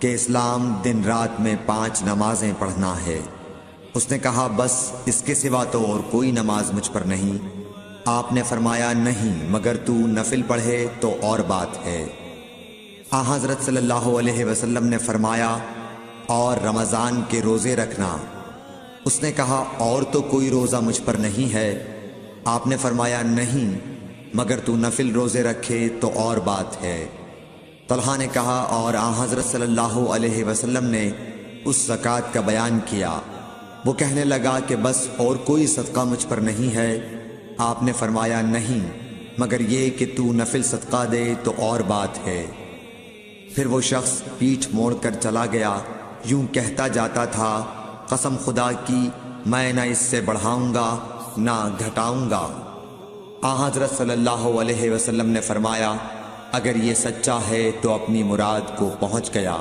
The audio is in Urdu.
کہ اسلام دن رات میں 5 نمازیں پڑھنا ہے۔ اس نے کہا بس اس کے سوا تو اور کوئی نماز مجھ پر نہیں۔ آپ نے فرمایا نہیں مگر تو نفل پڑھے تو اور بات ہے۔ حضرت صلی اللہ علیہ وسلم نے فرمایا اور رمضان کے روزے رکھنا۔ اس نے کہا اور تو کوئی روزہ مجھ پر نہیں ہے۔ آپ نے فرمایا نہیں مگر تو نفل روزے رکھے تو اور بات ہے۔ طلحہ نے کہا اور حضرت صلی اللہ علیہ وسلم نے اس زکوٰۃ کا بیان کیا۔ وہ کہنے لگا کہ بس اور کوئی صدقہ مجھ پر نہیں ہے۔ آپ نے فرمایا نہیں مگر یہ کہ تو نفل صدقہ دے تو اور بات ہے۔ پھر وہ شخص پیٹھ موڑ کر چلا گیا، یوں کہتا جاتا تھا قسم خدا کی میں نہ اس سے بڑھاؤں گا نہ گھٹاؤں گا۔ حضرت صلی اللہ علیہ وسلم نے فرمایا اگر یہ سچا ہے تو اپنی مراد کو پہنچ گیا۔